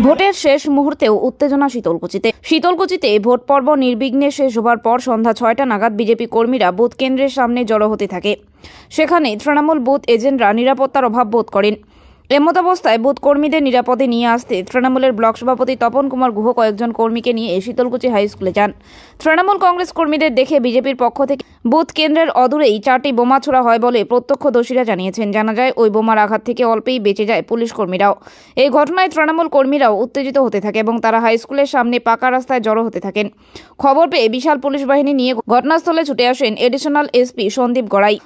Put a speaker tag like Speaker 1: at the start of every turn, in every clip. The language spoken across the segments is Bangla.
Speaker 1: ভোটের শেষ মুহূর্তেও উত্তেজনা শীতলকুচিতে ভোট পর্ব নির্বিঘ্নে শেষ হবার পর সন্ধ্যা ৬টা নাগাদ বিজেপি কর্মীরা বুথ কেন্দ্রের সামনে জড়ো হতে থাকে। সেখানে তৃণমূল বুথ এজেন্টরা নিরাপত্তার অভাব বোধ করেন। এমতাবস্থায় বুথ কর্মীদের নিরাপদে নিয়ে আসতে তৃণমূলের ব্লক সভাপতি তপন কুমার গুহ কয়েকজন কর্মীকে নিয়ে শীতলকুচি হাই স্কুলে যান। তৃণমূল কংগ্রেস কর্মীদের দেখে বিজেপির পক্ষ থেকে বুথ কেন্দ্রের অদূরেই 4টি বোমা ছোড়া হয় বলে প্রত্যক্ষদর্শীরা জানিয়েছেন। জানা যায় ওই বোমার আঘাত থেকে অল্পেই বেঁচে যায় পুলিশ কর্মীরাও। এই ঘটনায় তৃণমূল কর্মীরাও উত্তেজিত হতে থাকে এবং তারা হাই স্কুলের সামনে পাকা রাস্তায় জড়ো হতে থাকেন। খবর পেয়ে বিশাল পুলিশ বাহিনী নিয়ে ঘটনাস্থলে ছুটে আসেন এডিশনাল এসপি সন্দীপ গড়াই।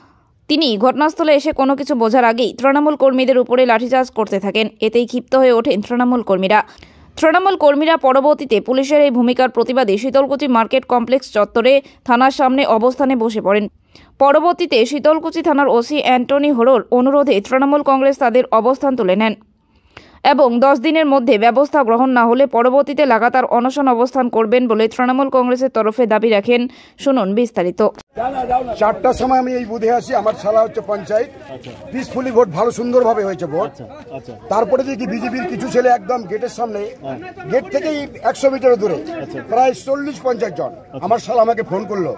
Speaker 1: তিনি ঘটনাস্থলে এসে কোনো কিছু বোঝার আগেই তৃণমূল কর্মীদের উপরে লাঠিচার্জ করতে থাকেন। এতেই ক্ষিপ্ত হয়ে ওঠেন তৃণমূল কর্মীরা পরবর্তীতে পুলিশের এই ভূমিকার প্রতিবাদে শীতলকুচি মার্কেট কমপ্লেক্স চত্বরে থানার সামনে অবস্থানে বসে পড়েন। পরবর্তীতে শীতলকুচি থানার ওসি অ্যান্টনি হোরোর অনুরোধে তৃণমূল কংগ্রেস তাদের অবস্থান তুলে নেন এবং 10 দিনের মধ্যে ব্যবস্থা গ্রহণ না হলে পরবর্তীতে লাগাতার অনশন অবস্থান করবেন বলে তৃণমূল কংগ্রেসের তরফে দাবি রাখেন। শুনুন বিস্তারিত।
Speaker 2: 4টার সময় আমি এই বুথে আসি। আমার শালা হচ্ছে পঞ্চায়েত। পিসফুলি ভোট ভালো সুন্দরভাবে হয়েছে ভোট। তারপরে দেখি বিজেপির কিছু ছেলে একদম গেটের সামনে, গেট থেকেই 100 মিটার দূরে প্রায় 40-50 জন আমার শালা আমাকে ফোন করলো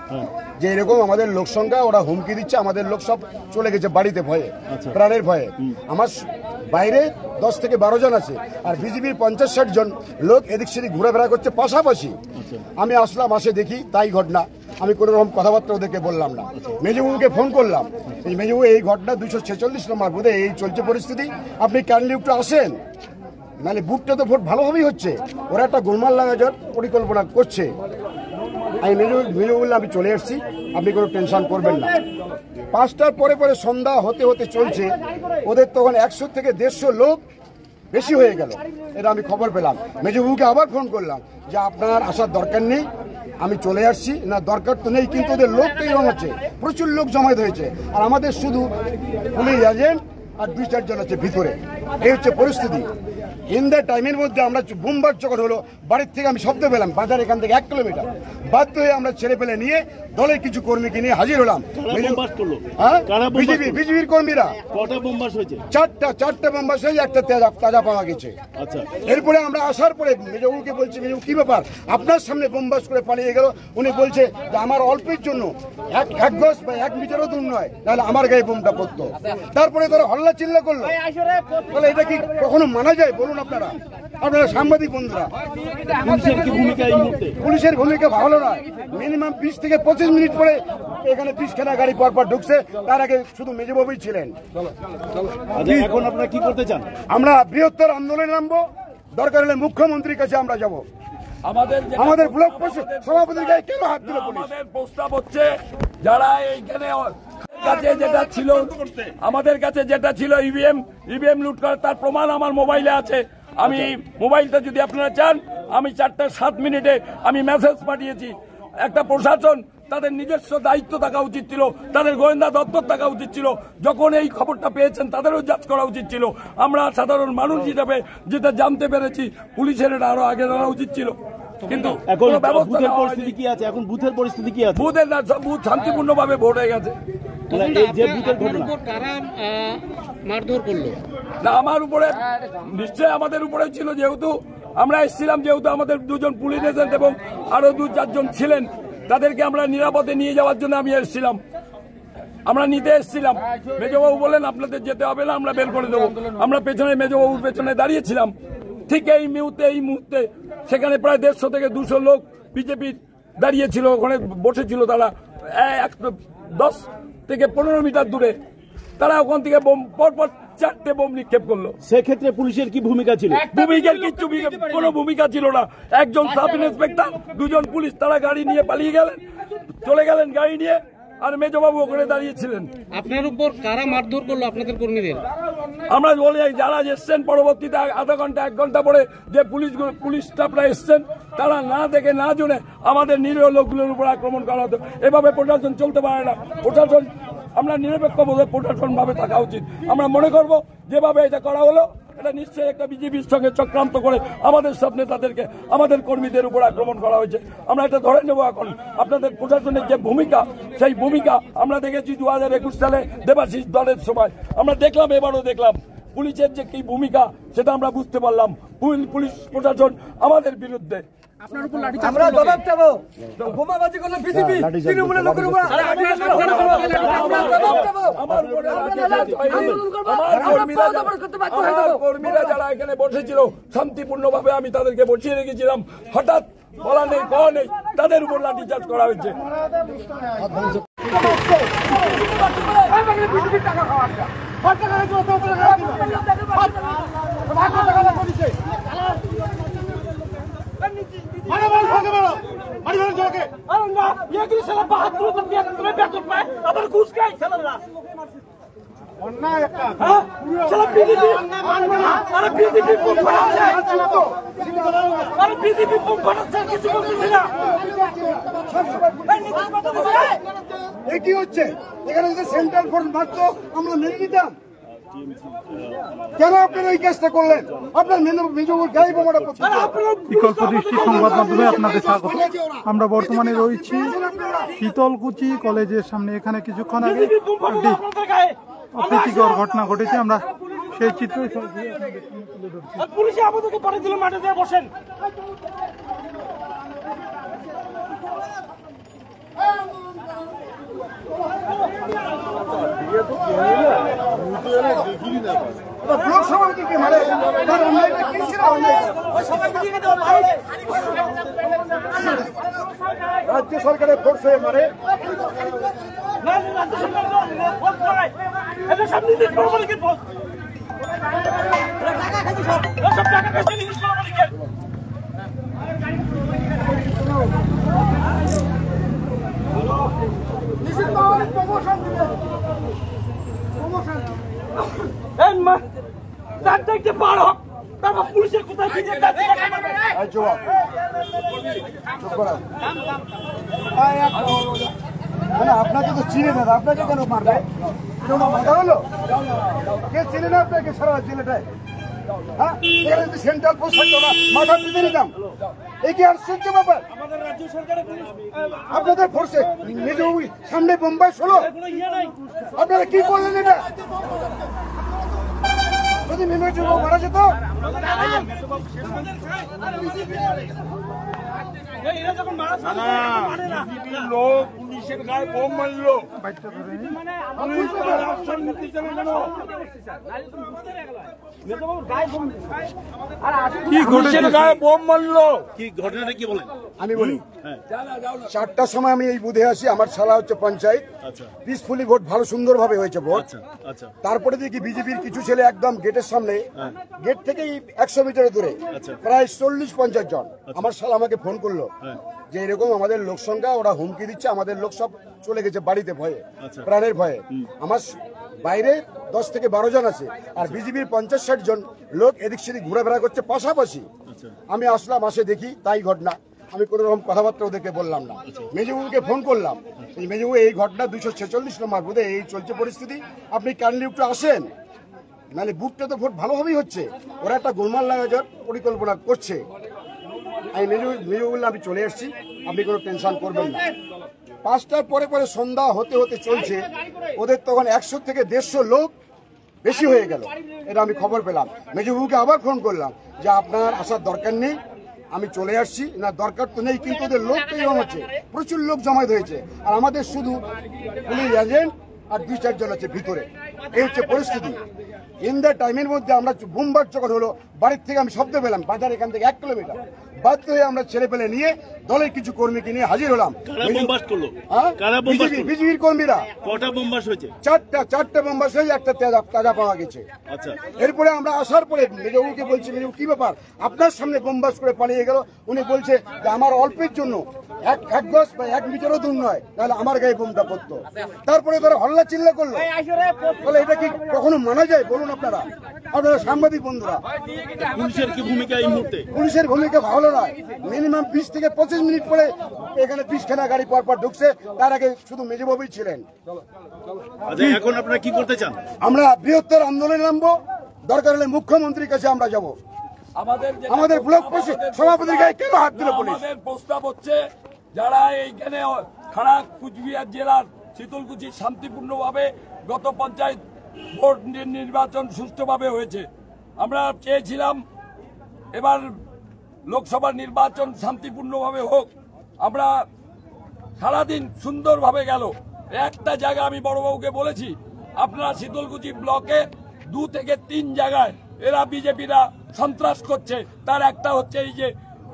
Speaker 2: যে এরকম আমাদের লোক সংখ্যা ওরা হুমকি দিচ্ছে, আমাদের লোক সব চলে গেছে বাড়িতে ভয়ে, প্রাণের ভয়ে। আমার বাইরে 10 থেকে 12 জন আছে আর বিজেপির 50-60 জন লোক এদিক সেদিক ঘুরেফেরা করছে পাশাপাশি। আমি আসলাম, আসে দেখি তাই ঘটনা। আমি কোনো রকম কথাবার্তা ওদেরকে বললাম না। মেজবাবুকে ফোন করলাম, এই মেজবাবু এই ঘটনা 246 নম্বর বুথে এই চলছে পরিস্থিতি, আপনি কাইন্ডলি একটু আসেন, নাহলে বুথটা তো ভোট ভালোভাবেই হচ্ছে, ওরা একটা গোলমাল লাগানোর পরিকল্পনা করছে। আমি মেজবাবু বললাম আমি চলে এসেছি, আপনি কোনো টেনশন করবেন না। 5টার পরে সন্ধ্যা হতে হতে চলছে, ওদের তখন 100 থেকে 150 লোক বেশি হয়ে গেল। এটা আমি খবর পেলাম। মেজবাবুকে আবার ফোন করলাম যে আপনার আসার দরকার নেই, আমি চলে আসছি। না দরকার তো নেই, কিন্তু ওদের লোক তো এরকম হচ্ছে, প্রচুর লোক জমায়েত হয়েছে আর আমাদের শুধু পুলিশ এজেন্ট আর 2-4 জন আছে ভিতরে। এই হচ্ছে পরিস্থিতি। ইন দ্য টাইমের মধ্যে আমরা বোমবার যখন হলো, বাড়ির থেকে আমি শব্দ পেলাম, বাজার এখান থেকে 1 কিলোমিটার, বাধ্য হয়ে আমরা ছেড়ে পেলে নিয়ে দলের কিছু কর্মীকে নিয়ে হাজির হলাম। বিজেপির কর্মীরা 4টা বোমবাস হয়েছে, একটা তাজা পাওয়া গেছে। এরপরে আমরা আসার পরে মেজবাবুকে বলছি, মেজবাবু কি ব্যাপার, আপনার সামনে বোমবাস করে পালিয়ে গেল। উনি বলছে যে আমার অল্পের জন্য 1 গজ বা 1 মিটারও দূর নয়, তাহলে আমার গায়ে বোমটা পড়তো। তারপরে তারা হল্লা চিল্লা করলো। তাহলে এটা কি কখনো মানা যায় বলুন আপনারা সাংবাদিক বন্ধুরা? পুলিশের ভূমিকা ভালো নয়। মিনিমাম 20 থেকে 25 মিনিট পরে এখানে 20খানা গাড়ি পরপর ঢুকছে। তার আগে শুধু মেজবাবুই ছিলেন।
Speaker 3: এখন আপনারা কি করতে চান?
Speaker 2: আমরা বৃহত্তর আন্দোলনে নামবো, দরকার হলে মুখ্যমন্ত্রীর কাছে আমরা যাব। আমাদের ব্লক সভাপতির গায়ে কেন হাত দিল পুলিশ?
Speaker 4: প্রস্তাব হচ্ছে যারা এইখানে যেটা ছিল, আমাদের কাছে যেটা ছিল ইভিএম লুট করার, তার প্রমাণ আমার মোবাইলে আছে। আমি মোবাইলটা যদি আপনারা চান, আমি 4টা 7 মিনিটে আমি মেসেজ পাঠিয়েছি। একটা প্রশাসন তাদের নিজস্ব দায়িত্ব থাকা উচিত ছিল, তাদের গোয়েন্দা দপ্তর থাকা উচিত ছিল। যখন এই খবরটা পেয়েছেন তাদেরও যাচ করা উচিত ছিল। আমরা সাধারণ মানুষ হিসাবে যেটা জানতে পেরেছি, পুলিশের এটা আরো আগে জানা উচিত ছিল। কিন্তু
Speaker 3: এখন বুথের পরিস্থিতি কি আছে? এখন বুথের পরিস্থিতি কি আছে?
Speaker 4: বুথের না, সব বুথ শান্তিপূর্ণভাবে ভোট হয়ে গেছে।
Speaker 5: মারধর করলো
Speaker 4: না আমার উপরে, নিশ্চয় আমাদের উপরে ছিল, যেহেতু আমরা এসেছিলাম, যেহেতু আমাদের 2 জন পুলিশ এজেন্ট এবং আরো 2-4 জন ছিলেন, তাদেরকে আমরা নিরাপদে নিয়ে যাওয়ার জন্য আমি এসেছিলাম, আমরা নিতে এসেছিলাম। মেজবাবু বলেন আপনাদের যেতে হবে না, আমরা বের করে দেবো। আমরা পেছনে মেজবাবুর পেছনে দাঁড়িয়েছিলাম। ঠিক এই মুহূর্তে সেখানে প্রায় 150 থেকে 200 লোক বিজেপি দাঁড়িয়েছিল, ওখানে বসেছিল। তারা 10 থেকে 15 মিটার দূরে, তারা ওখান থেকে পরপর 4টে বোম নিক্ষেপ করলো।
Speaker 3: সেক্ষেত্রে পুলিশের কি ভূমিকা ছিল?
Speaker 4: কোনো ভূমিকা ছিল না। একজন সাব ইন্সপেক্টর, 2 জন পুলিশ, তারা গাড়ি নিয়ে পালিয়ে গেলেন, চলে গেলেন গাড়ি নিয়ে, আর মেজবাবু ওখানে দাঁড়িয়েছিলেন।
Speaker 5: আপনার উপর কারা মারধর করলো আপনাদের কর্মীদের?
Speaker 4: আমরা বলি যারা এসছেন পরবর্তীতে আধা ঘন্টা 1 ঘন্টা পরে যে পুলিশ স্টাফরা এসছেন, তারা না দেখে না জেনে আমাদের নিরীহ লোকগুলোর উপর আক্রমণ করা হতো। এভাবে প্রশাসন চলতে পারে না। প্রশাসন, আমরা নিরপেক্ষ বোধে প্রশাসন ভাবে থাকা উচিত। আমরা মনে করব যেভাবে এটা করা হলো এটা নিশ্চয়ই একটা বিজেপির সঙ্গে চক্রান্ত করে আমাদের সব নেতাদেরকে, আমাদের কর্মীদের উপর আক্রমণ করা হয়েছে। আমরা এটা ধরে নেব। এখন আপনাদের প্রশাসনের যে ভূমিকা, সেই ভূমিকা আমরা দেখেছি 2021 সালে দেবাশিস দলের সময়, আমরা দেখলাম, এবারও দেখলাম পুলিশের যে কি ভূমিকা সেটা আমরা বুঝতে পারলাম। পুলিশ প্রশাসন আমাদের বিরুদ্ধে।
Speaker 6: আমরা জবাব দেবো। বোমাবাজি করলে বিজেপি তৃণমূলের লোকের উপর
Speaker 4: কর্মীরা যারা এখানে বসেছিল শান্তিপূর্ণভাবে আমি তাদেরকে বসিয়ে রেখেছিলাম, হঠাৎ বলা নেই কওয়া নেই তাদের উপর লাঠিচার্জ করা হয়েছে।
Speaker 2: কি হচ্ছে এখানে? যদি সেন্ট্রাল ফোর্স মারতো আমরা মেনে নিতাম। কেন আপনারা এই কাজটা করলেন? আপনার মেজবুর গায়ে বোমাটা
Speaker 7: বিকল্প দৃষ্টি সংবাদ মাধ্যমে আপনাদের স্বাগত। আমরা বর্তমানে রয়েছি শীতলকুচি কলেজের সামনে। এখানে কিছুক্ষণ আগে একটি অপ্রীতিকর ঘটনা ঘটেছে। আমরা সেই চিত্র
Speaker 3: পুলিশে আমাদেরকে পরে দিল, মাঠে দিয়ে বসেন।
Speaker 2: রাজ্য সরকারের ফোর্সে মারে।
Speaker 3: পুলিশের কোথায়
Speaker 2: মানে আপনাকে তো চিনে না, আপনাকে কেন মারবে? মাথা হলো কে চিনে না আপনাকে সারা জেলেটায়? হ্যাঁ, এখানে যদি সেন্ট্রাল পোস্ট থাকতো না মাথা পেতে নিতাম। এই কি আশ্চর্য ব্যাপার? আপনাদের ফোর্সে নিজে সামনে বোম্বাই হলো, আপনারা কি করলেন? এটা যদি মিলে যুবক মারা যেত,
Speaker 4: লোক পুলিশের গায়ে বোম মারলো,
Speaker 7: কি ঘটেছে?
Speaker 4: গায়ে বোম মারলো।
Speaker 3: কি ঘটনাটা কি বলেন?
Speaker 2: আমি বলি 4টার সময় আমি এই বুথে আসি। আমার শালা হচ্ছে পঞ্চায়েত, পিসফুলি ভোট ভালো সুন্দর ভাবে হয়েছে ভোট। তারপরে দেখি বিজেপির কিছু ছেলে একদম গেটের সামনে, গেট থেকেই 100 মিটার দূরে প্রায় 40-50 জন আমার শালা আমাকে ফোন করলো যে এরকম আমাদের লোক সংখ্যা, ওরা হুমকি দিচ্ছে, আমাদের লোক সব চলে গেছে বাড়িতে ভয়ে, প্রাণের ভয়ে। আমার বাইরে 10 থেকে 12 জন আছে, আর বিজেপির 50-60 জন লোক এদিক সেদিক ঘোরাফেরা করছে পাশাপাশি। আমি আসলাম, আসে দেখি তাই ঘটনা। আমি কোনো রকম কথাবার্তা ওদেরকে বললাম না। মেজবাবুকে ফোন করলাম, মেজবাবু এই ঘটনা 246 নম্বর বুথে এই চলছে পরিস্থিতি, আপনি কাইন্ডলি একটু আসেন, নাহলে বুথটা তো ভোট ভালোভাবেই হচ্ছে, ওরা একটা গোলমাল লাগানোর পরিকল্পনা করছে। আমি মেজবাবু বললাম আমি চলে এসেছি, আপনি কোনো টেনশন করবেন না। 5টার পরে পরে সন্ধ্যা হতে হতে চলছে, ওদের তখন 100 থেকে 150 লোক বেশি হয়ে গেল। এটা আমি খবর পেলাম। মেজবাবুকে আবার ফোন করলাম যে আপনার আসার দরকার নেই, আমি চলে আসছি। না দরকার তো নেই, কিন্তু ওদের লোক তো এরকম হচ্ছে, প্রচুর লোক জমায়েত হয়েছে, আর আমাদের শুধু পুলিশ এজেন্ট আর 2-4 জন আছে ভিতরে। এই হচ্ছে পরিস্থিতি। ইন দ্য টাইমের মধ্যে আমরা বোমবার যখন হলো, বাড়ির থেকে আমি শব্দ পেলাম, বাজার এখান থেকে 1 কিলোমিটার, বাধ্য হয়ে আমরা ছেলে পেলে নিয়ে দলের কিছু কর্মীকে নিয়ে হাজির হলাম। বিজেপির কর্মীরা।
Speaker 3: কটা বোমবাস হয়েছে?
Speaker 2: 4টা বোমবাস হয়ে একটা তাজা পাওয়া গেছে। এরপরে আমরা আসার পরে মেজবাবুকে বলছি, মেজবাবু কি ব্যাপার, আপনার সামনে বোমবাস করে পালিয়ে গেল? উনি বলছে যে আমার অল্পের জন্য 1 গজ বা 1 মিটারও দূর নয়, তাহলে আমার গায়ে বোমটা পড়তো। তারপরে তারা হল্লা চিল্লা করলো, বলে এটা কি কখনো মানা যায়? বলুন আপনারা সাংবাদিক বন্ধুরা।
Speaker 3: পুলিশের কি ভূমিকা এই মুহূর্তে?
Speaker 2: পুলিশের ভূমিকা ভালো নয়। মিনিমাম 20 থেকে 25 মিনিট পরে এখানে 20খানা গাড়ি পরপর ঢুকছে, তার আগে শুধু মেজবাবুই ছিলেন।
Speaker 3: এখন আপনারা কি করতে চান?
Speaker 2: আমরা বৃহত্তর আন্দোলনে নামবো, দরকার হলে মুখ্যমন্ত্রীর কাছে আমরা যাব। আমাদের ব্লক সভাপতির গায়ে কেন হাত দিল পুলিশ?
Speaker 4: আমাদের প্রস্তাব হচ্ছে যারা এইখানে খাড়া কুচবিহার জেলার শীতলকুচি শান্তিপূর্ণভাবে গত পঞ্চায়েত ভোট নির্বাচন সুষ্ঠুভাবে হয়েছে। আমরা চেয়েছিলাম এবার লোকসভা নির্বাচন শান্তিপূর্ণভাবে হোক। আমরা সারাদিন সুন্দরভাবে গেল। একটা জায়গা আমি বড়বাবুকে বলেছি, আপনারা শীতলকুচি ব্লকে 2 থেকে 3 জায়গায় এরা বিজেপিরা সন্ত্রাস করছে। তার একটা হচ্ছে এই যে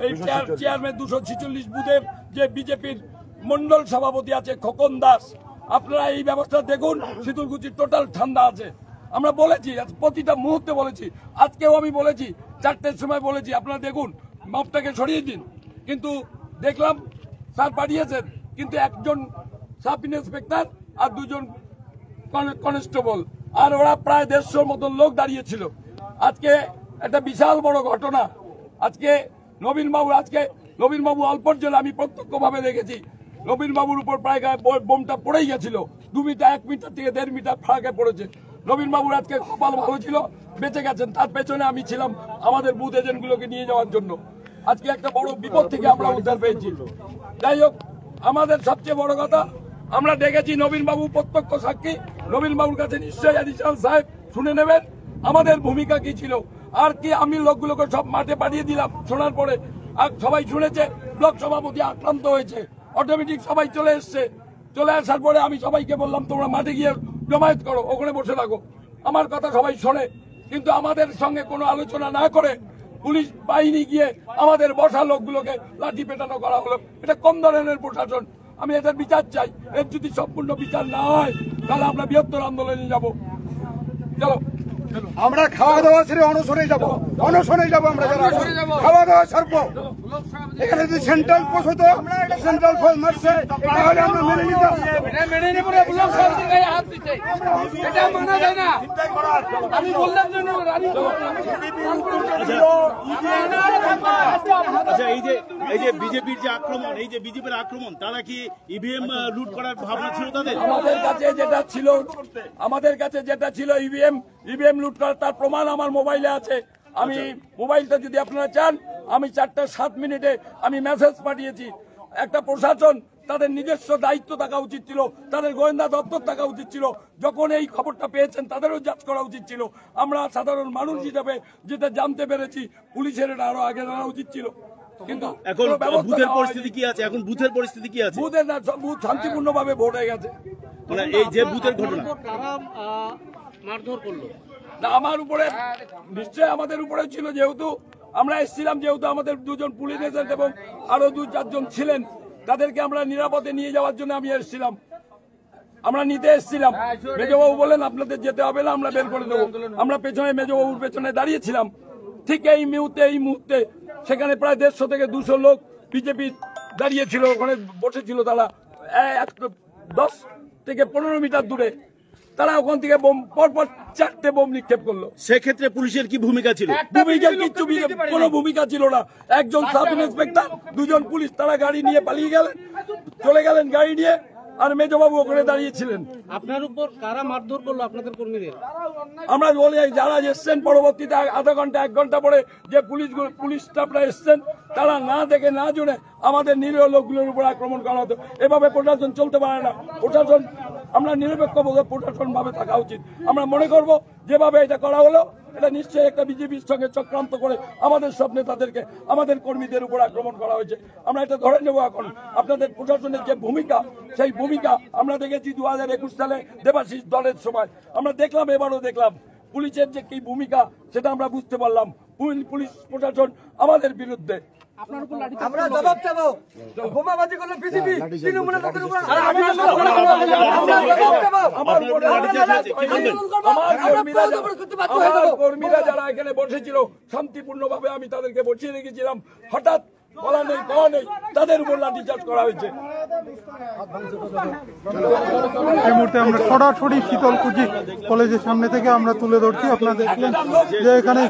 Speaker 4: এই চেয়ারম্যান 246 বুথের যে বিজেপির মন্ডল সভাপতি আছে খোকন দাস, আপনারা এই ব্যবস্থা দেখুন। শীতলকুচি টোটাল ঠান্ডা আছে। আমরা বলেছি, প্রতিটা মুহূর্তে বলেছি, আজকেও আমি বলেছি, 4টের সময় বলেছি আপনারা দেখুন মাপটাকে সরিয়ে দিন। কিন্তু দেখলাম স্যার পাঠিয়েছেন, কিন্তু একজন সাব ইন্সপেক্টর আর 2 জন কনস্টেবল, আর ওরা প্রায় 150 মতন লোক দাঁড়িয়েছিল। আজকে একটা বিশাল বড় ঘটনা। আজকে নবীনবাবু অল্পর জন্য আমি প্রত্যক্ষভাবে দেখেছি, নবীনবাবুর উপর প্রায় বোমটা পড়েই গেছিল। 1 মিটার থেকে 1.5 মিটার ফাঁকে পড়েছে। নবীনবাবুর আজকে কপাল ভালো ছিল, বেঁচে গেছেন। তার পেছনে আমি ছিলাম আমাদের বুথ এজেন্টগুলোকে নিয়ে যাওয়ার জন্য। আজকে একটা বড় বিপদ থেকে আমরা উদ্ধার পেয়েছি। যাই হোক, আমাদের সবচেয়ে বড় কথা, আমরা দেখেছি নবীনবাবু প্রত্যক্ষ সাক্ষী। নবীনবাবুর কাছে নিশ্চয়ই অ্যাডিশনাল সাহেব শুনে নেবেন আমাদের ভূমিকা কি ছিল। আর কি আমি লোকগুলোকে সব মাঠে পাঠিয়ে দিলাম শোনার পরে, আর সবাই শুনেছে ব্লক সভাপতি আক্রান্ত হয়েছে, অটোমেটিক সবাই চলে এসছে। চলে আসার পরে আমি সবাইকে বললাম তোমরা মাঠে গিয়ে জমায়েত করো, ওখানে বসে থাকো। আমার কথা সবাই শোনে, কিন্তু আমাদের সঙ্গে কোনো আলোচনা না করে পুলিশ বাহিনী গিয়ে আমাদের বসা লোকগুলোকে লাঠি পেটানো করা হলো। এটা কোন ধরনের প্রশাসন? আমি এটার বিচার চাই। এর যদি সম্পূর্ণ বিচার না হয় তাহলে আমরা বৃহত্তর আন্দোলনে যাব। চলো
Speaker 2: আমরা খাওয়া দাওয়া ছেড়ে অনশনে যাব, আমরা যারা খাওয়া দাওয়া ছাড়বো। এখানে যদি সেন্ট্রাল পোস্ট হতো, সেন্ট্রাল ফোর্স মারছে, তাহলে আমরা মেনে নিতাম।
Speaker 6: এটা মানা যায় না। আমি বললাম যে
Speaker 3: আচ্ছা, এই যে বিজেপির যে আক্রমণ, এই যে বিজেপির আক্রমণ, তারা কি ইভিএম লুট করার ভাবনা ছিল তাদের?
Speaker 4: আমাদের কাছে যেটা ছিল ইভিএম লুট করার, তার প্রমাণ আমার মোবাইলে আছে। আমি মোবাইলটা যদি আপনারা চান, আমি 4:07 আমি মেসেজ পাঠিয়েছি। একটা প্রশাসন তাদের নিজস্ব দায়িত্ব থাকা উচিত ছিল, তাদের গোয়েন্দা দপ্তর থাকা উচিত ছিল। যখন এই খবরটা পেয়েছেন তাদেরও যাচ করা উচিত ছিল। আমরা সাধারণ মানুষ হিসেবে যেটা জানতে পেরেছি, পুলিশের এটা আরো আগে জানা উচিত ছিল। কিন্তু
Speaker 3: এখন বুথের পরিস্থিতি কি আছে? বুথের
Speaker 4: না, সব বুথ শান্তিপূর্ণভাবে ভোট হয়ে গেছে।
Speaker 3: মানে এই যে বুথের ঘটনা,
Speaker 5: কারা মারধর করলো?
Speaker 4: না, আমার উপরে নিশ্চয় আমাদের উপরে ছিল, যেহেতু আমরা এসেছিলাম, যেহেতু আমাদের 2 জন পুলিশ এজেন্ট এবং আরো 2-4 জন ছিলেন, তাদেরকে আমরা নিরাপদে নিয়ে যাওয়ার জন্য আমি এসেছিলাম। আমরা নিতে এসেছিলাম। মেজবাবু বলেন আপনাদের যেতে হবে না, আমরা বের করে দেবো। আমরা পেছনে মেজবাবুর পেছনে দাঁড়িয়েছিলাম। ঠিক এই মুহূর্তে সেখানে প্রায় 150 থেকে 200 লোক বিজেপি দাঁড়িয়েছিল, ওখানে বসেছিল। তারা 10 থেকে 15 মিটার দূরে, তারা ওখান থেকে পরপর 4টে বোম নিক্ষেপ করলো।
Speaker 3: সেক্ষেত্রে পুলিশের কি ভূমিকা ছিল?
Speaker 4: কোনো ভূমিকা ছিল না। একজন সাব ইন্সপেক্টর, 2 জন পুলিশ, তারা গাড়ি নিয়ে পালিয়ে গেলেন, চলে গেলেন গাড়ি নিয়ে, আর মেজবাবু ওখানে দাঁড়িয়েছিলেন।
Speaker 5: আপনার উপর কারা মারধর করলো আপনাদের কর্মীদের?
Speaker 4: আমরা বলি যারা এসছেন পরবর্তীতে আধা ঘন্টা 1 ঘন্টা পরে যে পুলিশ স্টাফরা এসছেন, তারা না দেখে না জুড়ে আমাদের নিরীহ লোকগুলোর উপর আক্রমণ করা হতো। এভাবে প্রশাসন চলতে পারে না। প্রশাসন, আমরা নিরপেক্ষ প্রশাসন ভাবে থাকা উচিত। আমরা মনে করব যেভাবে এটা করা হলো, এটা নিশ্চয়ই একটা বিজেপির সঙ্গে চক্রান্ত করে আমাদের সব নেতাদেরকে, আমাদের কর্মীদের উপর আক্রমণ করা হয়েছে। আমরা এটা ধরে নেব। এখন আপনাদের প্রশাসনের যে ভূমিকা, সেই ভূমিকা আমরা দেখেছি 2021 সালে দেবাশিস দলের সময়, আমরা দেখলাম, এবারও দেখলাম। পুলিশের যে কি ভূমিকা সেটা আমরা বুঝতে পারলাম। পুলিশ প্রশাসন আমাদের বিরুদ্ধে।
Speaker 6: আমরা জবাব দেবো। বোমাবাজি করলে বিজেপি তৃণমূলের লোকের উপর
Speaker 4: কর্মীরা যারা এখানে বসেছিল শান্তিপূর্ণভাবে, আমি তাদেরকে বসিয়ে রেখেছিলাম। হঠাৎ বলা নেই কওয়া নেই, তাদের উপর লাঠিচার্জ করা হয়েছে।
Speaker 7: এই মুহূর্তে আমরা সরাসরি শীতলকুচি কলেজের সামনে থেকে আমরা তুলে ধরছি। আপনারা দেখলেন যে এখানে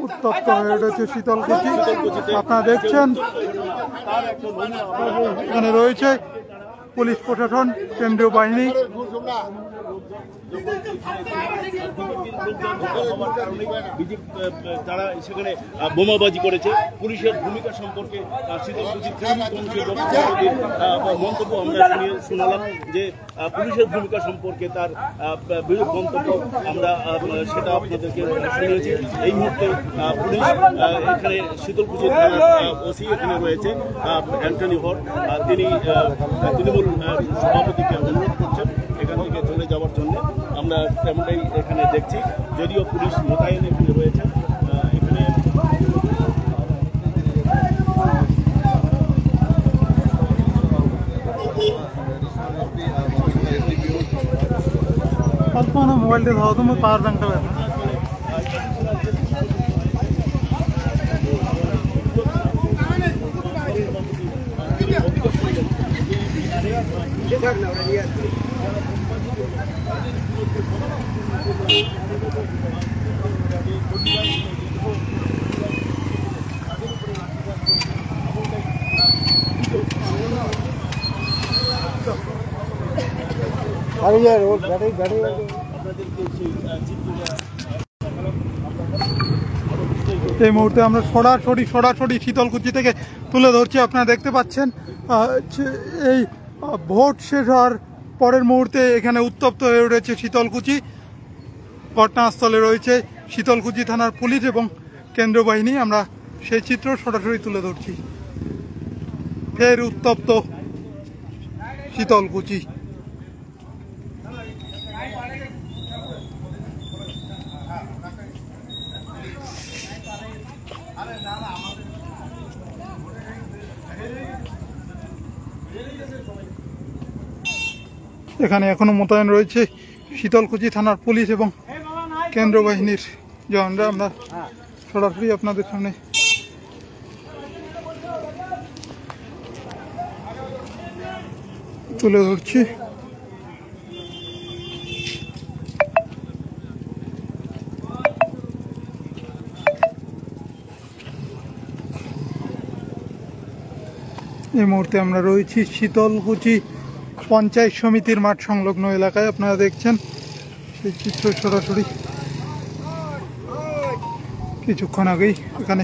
Speaker 7: উত্তপ্ত হয়ে উঠেছে শীতলকুচি। আপনারা দেখছেন এখানে রয়েছে পুলিশ প্রশাসন, কেন্দ্রীয় বাহিনী।
Speaker 3: যখন হওয়ার কারণে তারা সেখানে বোমাবাজি করেছে। পুলিশের ভূমিকা সম্পর্কে শীতলকুচি তৃণমূল কংগ্রেসের মন্তব্য আমরা শোনালাম যে পুলিশের ভূমিকা সম্পর্কে তার মন্তব্য আমরা সেটা আপনাদেরকে শুনিয়েছি। এই মুহূর্তে পুলিশ এখানে শীতলকুচি থানার ওসি এখানে রয়েছে অ্যান্টনি হর, তিনি তৃণমূল সভাপতিকে অনুরোধ করছেন এখান থেকে চলে যাওয়ার জন্য। আমরা তেমনটাই এখানে দেখছি, যদিও পুলিশ মোতায়েন এখানে রয়েছে। এখানে
Speaker 7: মোবাইলটা ধরো, তুমি পাওয়ার ব্যাংকটা ব্যাপার এই মুহূর্তে আমরা সরাসরি শীতলকুচি থেকে তুলে ধরছি। আপনারা দেখতে পাচ্ছেন এই ভোট শেষ হওয়ার পরের মুহূর্তে এখানে উত্তপ্ত হয়ে উঠেছে শীতলকুচি। ঘটনাস্থলে রয়েছে শীতলকুচি থানার পুলিশ এবং কেন্দ্রীয় বাহিনী। আমরা সেই চিত্র সরাসরি তুলে ধরছি। ফের উত্তপ্ত শীতলকুচি। এখানে এখনো মোতায়েন রয়েছে শীতলকুচি থানার পুলিশ এবং কেন্দ্র বাহিনীর জওয়ানরা। আমরা সরাসরি আপনাদের সামনে তুলে ধরছি। এই মুহূর্তে আমরা রয়েছি শীতলকুচি পঞ্চায়েত সমিতির মাঠ সংলগ্ন এলাকায়। আপনারা দেখছেন সেই চিত্র সরাসরি কিছুক্ষণ আগেই এখানে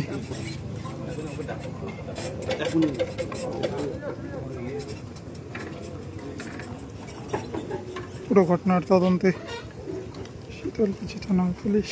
Speaker 7: পুরো ঘটনার তদন্তে শীতলকুচি থানা পুলিশ।